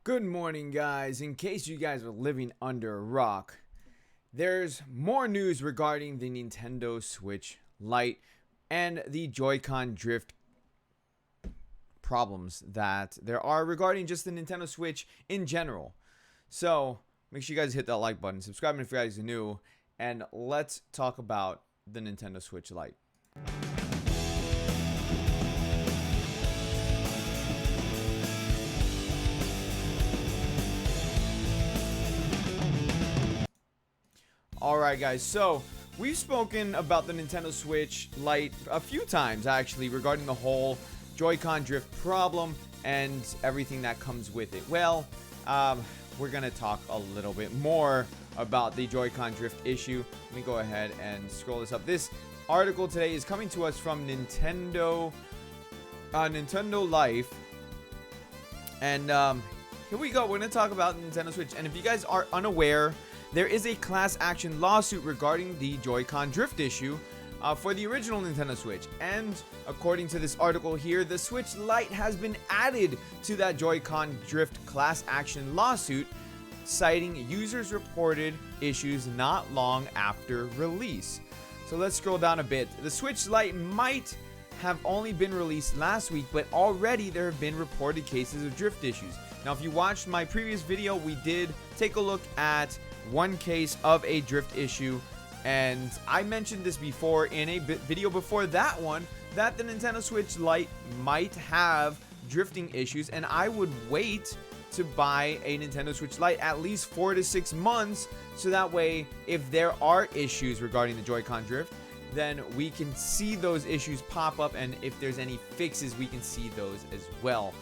Good morning, guys. In case you guys are living under a rock, there's more news regarding the Nintendo Switch Lite and the Joy-Con drift problems that there are regarding just the Nintendo Switch in general. So, make sure you guys hit that like button, subscribe if you guys are new, and let's talk about the Nintendo Switch Lite. Alright guys, so we've spoken about the Nintendo Switch Lite a few times actually regarding the whole Joy-Con drift problem and everything that comes with it. Well, we're going to talk a little bit more about the Joy-Con drift issue. Let me go ahead and scroll this up. This article today is coming to us from Nintendo Life. And here we go. We're going to talk about Nintendo Switch. And if you guys are unaware, there is a class action lawsuit regarding the Joy-Con drift issue for the original Nintendo Switch. And according to this article here, the Switch Lite has been added to that Joy-Con drift class action lawsuit, citing users reported issues not long after release. So let's scroll down a bit. The Switch Lite might have only been released last week, but already there have been reported cases of drift issues. Now, if you watched my previous video, we did take a look at one case of a drift issue, and I mentioned this before in a video before that one, that the Nintendo Switch Lite might have drifting issues, and I would wait to buy a Nintendo Switch Lite at least 4 to 6 months, so that way if there are issues regarding the Joy-Con drift, then we can see those issues pop up, and if there's any fixes, we can see those as well.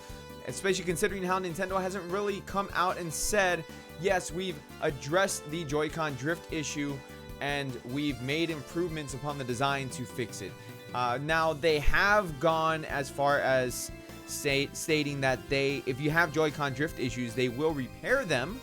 Especially considering how Nintendo hasn't really come out and said, yes, we've addressed the Joy-Con drift issue and we've made improvements upon the design to fix it. Now, they have gone as far as stating that if you have Joy-Con drift issues, they will repair them.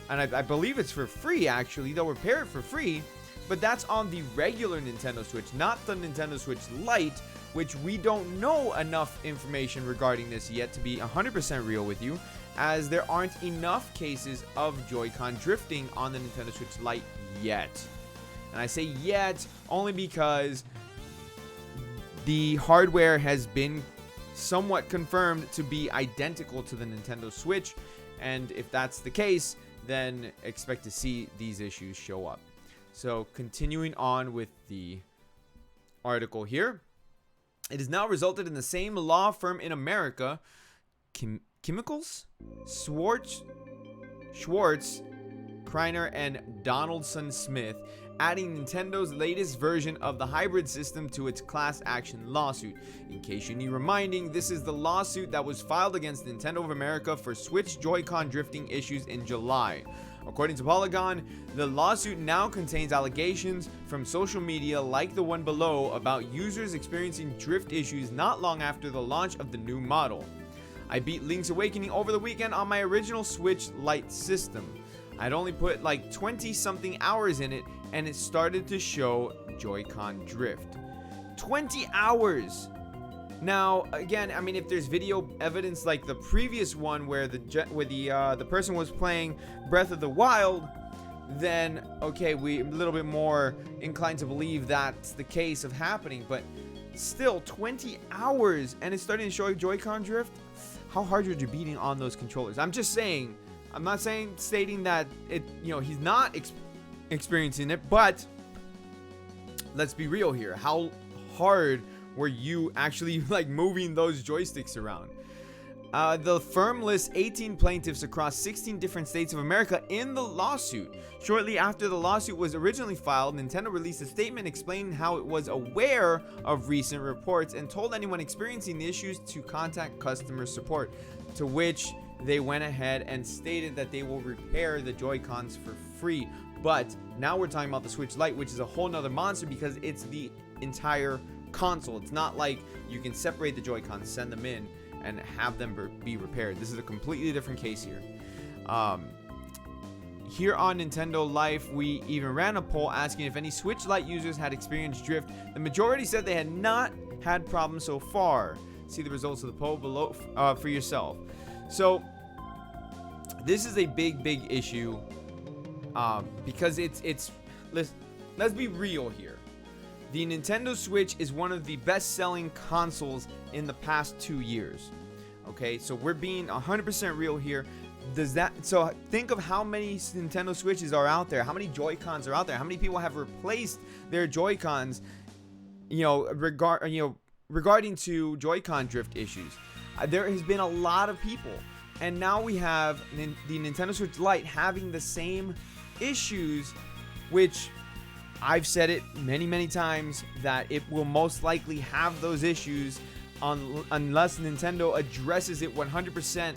And I believe it's for free, actually. They'll repair it for free. But that's on the regular Nintendo Switch, not the Nintendo Switch Lite, which we don't know enough information regarding this yet to be 100% real with you, as there aren't enough cases of Joy-Con drifting on the Nintendo Switch Lite yet. And I say yet only because the hardware has been somewhat confirmed to be identical to the Nintendo Switch, and if that's the case, then expect to see these issues show up. So continuing on with the article here, it has now resulted in the same law firm in America, Chemicals, Schwartz, Kreiner, and Donaldson Smith, adding Nintendo's latest version of the hybrid system to its class action lawsuit. In case you need reminding, this is the lawsuit that was filed against Nintendo of America for Switch Joy-Con drifting issues in July. According to Polygon, the lawsuit now contains allegations from social media like the one below about users experiencing drift issues not long after the launch of the new model. I beat Link's Awakening over the weekend on my original Switch Lite system. I'd only put like 20 something hours in it and it started to show Joy-Con drift. 20 hours! Now, again, I mean, if there's video evidence like the previous one where the person was playing Breath of the Wild, then okay, we're a little bit more inclined to believe that's the case of happening. But still, 20 hours and it's starting to show Joy-Con drift. How hard are you beating on those controllers? I'm just saying. I'm not stating that he's not experiencing it, but let's be real here. How hard were you actually like moving those joysticks around? The firm lists 18 plaintiffs across 16 different states of America in the lawsuit. Shortly after the lawsuit was originally filed, Nintendo released a statement explaining how it was aware of recent reports and told anyone experiencing the issues to contact customer support, to which they went ahead and stated that they will repair the Joy-Cons for free. But now we're talking about the Switch Lite, which is a whole nother monster because it's the entire console. It's not like you can separate the Joy-Cons, send them in, and have them be repaired. This is a completely different case here. Here on Nintendo Life, we even ran a poll asking if any Switch Lite users had experienced drift. The majority said they had not had problems so far. See the results of the poll below for yourself. So This is a big issue, because let's be real here. The Nintendo Switch is one of the best-selling consoles in the past 2 years. Okay, so we're being 100% real here. So think of how many Nintendo Switches are out there, how many Joy-Cons are out there, how many people have replaced their Joy-Cons, regarding to Joy-Con drift issues. There has been a lot of people, and now we have the Nintendo Switch Lite having the same issues, which I've said it many times that it will most likely have those issues unless Nintendo addresses it 100%,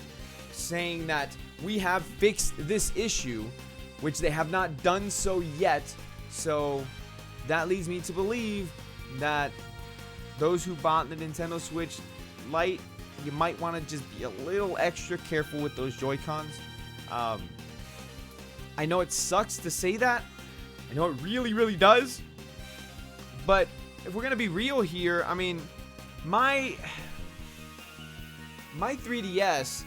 saying that we have fixed this issue, which they have not done so yet. So that leads me to believe that those who bought the Nintendo Switch Lite, you might want to just be a little extra careful with those Joy-Cons. I know it sucks to say that. I know it really does. But if we're going to be real here, I mean, my 3DS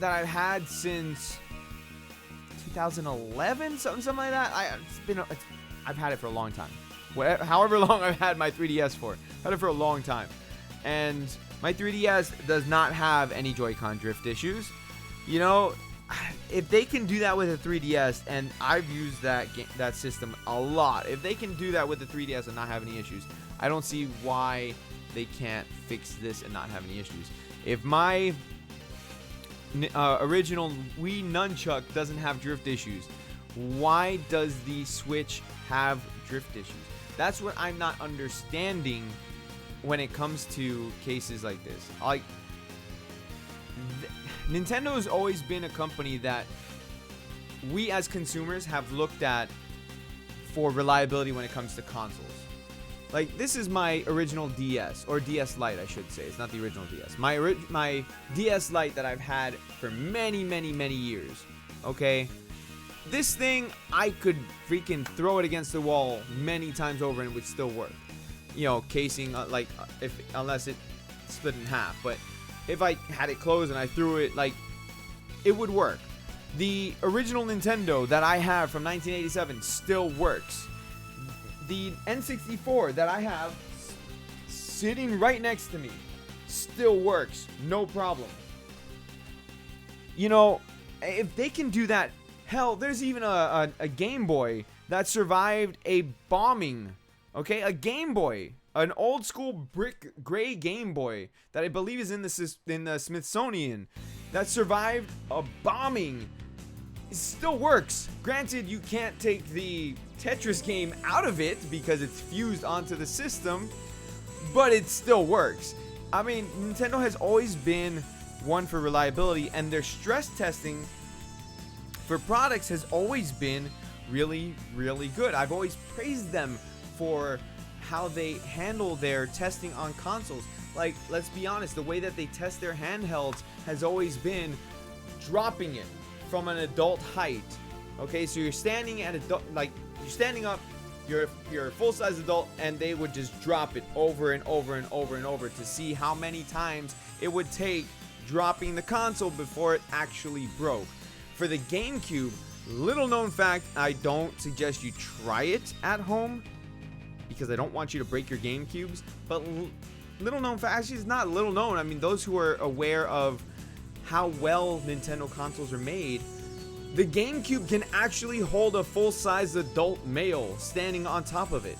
that I've had since 2011, something like that. I've had it for a long time. However long I've had my 3DS for, I've had it for a long time. And my 3DS does not have any Joy-Con drift issues. You know, if they can do that with a 3DS, and I've used that system a lot, if they can do that with the 3DS and not have any issues, I don't see why they can't fix this and not have any issues. If my original Wii Nunchuck doesn't have drift issues, why does the Switch have drift issues? That's what I'm not understanding when it comes to cases like this. Like, Nintendo has always been a company that we as consumers have looked at for reliability when it comes to consoles. Like, this is my original DS, or DS Lite, I should say. It's not the original DS. My DS Lite that I've had for many years. Okay? This thing, I could freaking throw it against the wall many times over and it would still work. You know, casing, unless it split in half. But if I had it closed and I threw it, like, it would work. The original Nintendo that I have from 1987 still works. The N64 that I have sitting right next to me still works, no problem. You know, if they can do that, hell, there's even a Game Boy that survived a bombing. Okay, a Game Boy, an old school brick gray Game Boy that I believe is in the Smithsonian, that survived a bombing. It still works. Granted, you can't take the Tetris game out of it because it's fused onto the system, but it still works. I mean, Nintendo has always been one for reliability, and their stress testing for products has always been really good. I've always praised them for how they handle their testing on consoles. Like, let's be honest, the way that they test their handhelds has always been dropping it from an adult height. Okay, so you're standing at you're standing up, you're a full-size adult, and they would just drop it over and over to see how many times it would take dropping the console before it actually broke. For the GameCube, little known fact, I don't suggest you try it at home because I don't want you to break your GameCubes, but little known fact, actually it's not little known, I mean, those who are aware of how well Nintendo consoles are made, the GameCube can actually hold a full-size adult male standing on top of it.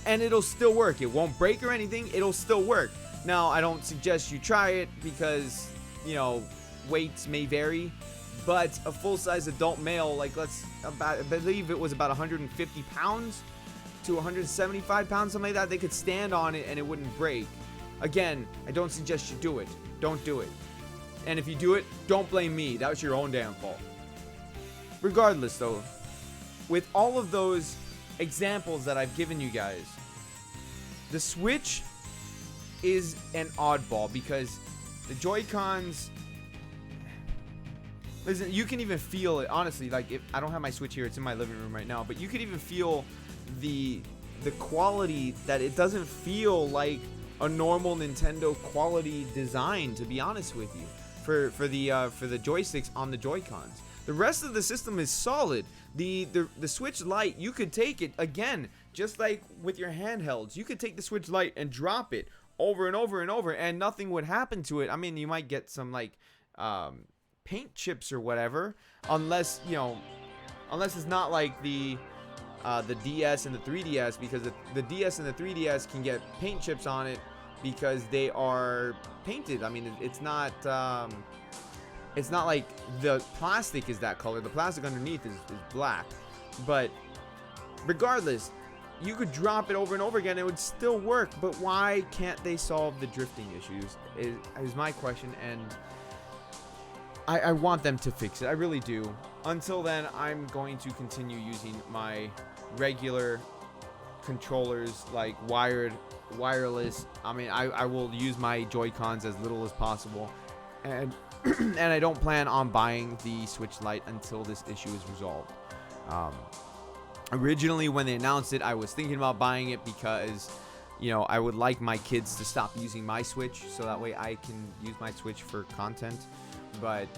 And it'll still work. It won't break or anything, it'll still work. Now, I don't suggest you try it because, you know, weights may vary, but a full-size adult male, like I believe it was about 150 pounds to 175 pounds, something like that, they could stand on it and it wouldn't break. Again, I don't suggest you do it. Don't do it. And if you do it, don't blame me. That was your own damn fault. Regardless, though, with all of those examples that I've given you guys, the Switch is an oddball because the Joy-Cons, listen, you can even feel it, honestly. Like, if I don't have my Switch here, it's in my living room right now, but you could even feel the quality, that it doesn't feel like a normal Nintendo quality design, to be honest with you. for the joysticks on the Joy-Cons. The rest of the system is solid. The Switch Lite, you could take it again, just like with your handhelds. You could take the Switch Lite and drop it over and over and over, and nothing would happen to it. I mean, you might get some like paint chips or whatever, unless it's not like the DS and the 3DS, because the DS and the 3DS can get paint chips on it because they are painted. I mean, it's not like the plastic is that color. The plastic underneath is black. But regardless, you could drop it over and over again, it would still work. But why can't they solve the drifting issues is my question, and I want them to fix it. I really do. Until then, I'm going to continue using my regular controllers, like wireless. I mean, I will use my Joy-Cons as little as possible, and and I don't plan on buying the Switch Lite until this issue is resolved. Originally, when they announced it, I was thinking about buying it because, I would like my kids to stop using my Switch, so that way I can use my Switch for content. But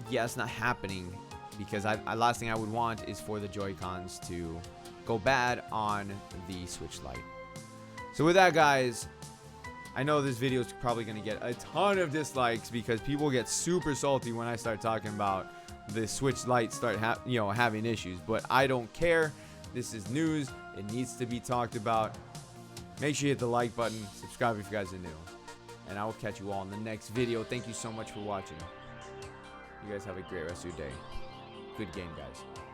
yeah, it's not happening, because last thing I would want is for the Joy-Cons to go bad on the Switch Lite. So with that, guys, I know this video is probably going to get a ton of dislikes because people get super salty when I start talking about the Switch Lite having issues, but I don't care. This is news. It needs to be talked about. Make sure you hit the like button, subscribe if you guys are new, and I will catch you all in the next video. Thank you so much for watching. You guys have a great rest of your day. Good game, guys.